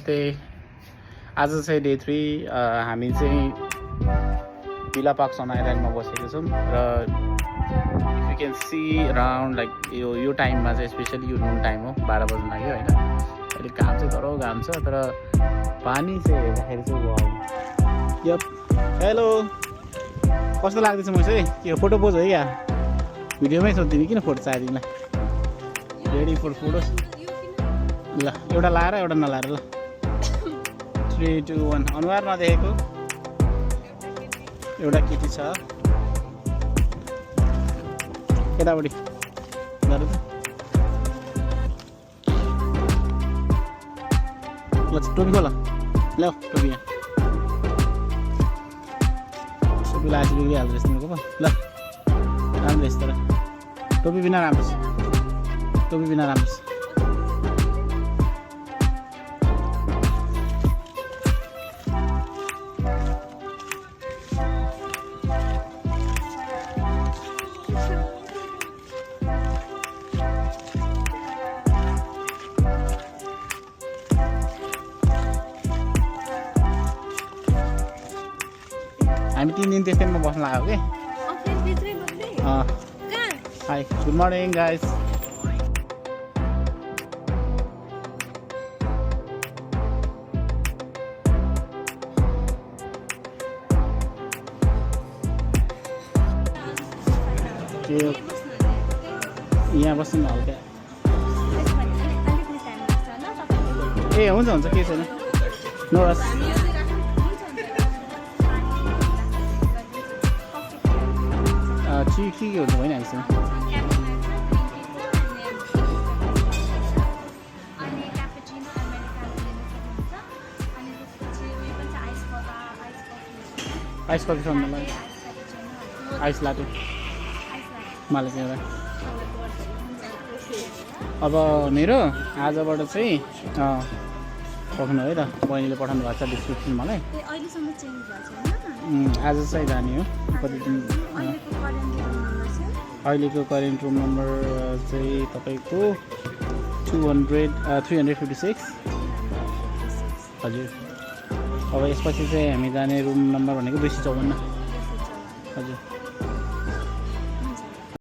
नमस्ते। आज चाहिँ डे 3 हामी चाहिँ भिला पार्क सन आइल्यान्डमा बसेको छौँ र you can see around like यो टाइममा चाहिँ स्पेसली यो नुन टाइम हो, 12 बज्न लाग्यो होइन। अहिले घाम चाहिँ धरो घाम छ, तर पानी चाहिँ हेर्दाखेरि चाहिँ वाउ। यप, हेलो, कस्तो लाग्दैछ म चाहिँ? के फोटो पोज हो क्या? भिडियोमै सोधिदिनु किन फोटो चाहिदिनँ। Ready for photos. ल एउटा लाएर एउटा नलाएर ल। 3 2 1 अनुहार नदेखेको एउटा केटी छ केटापट्टि ल टोपी खोल ल्याऊ टोपी यहाँ टोपी लाएपछि बिग्रिहाल्छ जस्तो मेरो पो ल राम्रो रहेछ तर टोपी बिना राम्रो छ टोपी बिना राम्रो छ हामी 3 दिन त्यस्तैमा बस्न लाग्यो के हाई गुड मर्निङ गाइस यहाँ बस्नु न हल्का ए हुन्छ हुन्छ केही छैन नो रस के हुन्छ होइन हामीसँग आइस कफी छ मलाई आइस लाटे मलाई चाहिँ एउटा अब मेरो आजबाट चाहिँ पठाउनु है त बहिनीले पठाउनु भएको छ डिस्क्रिप्सन मलाई आज चाहिँ जाने हो कति दिन अहिलेको करेन्ट रुम नम्बर चाहिँ तपाईँको 356 हजुर अब यसपछि चाहिँ हामी जाने रुम नम्बर भनेको 254 हजुर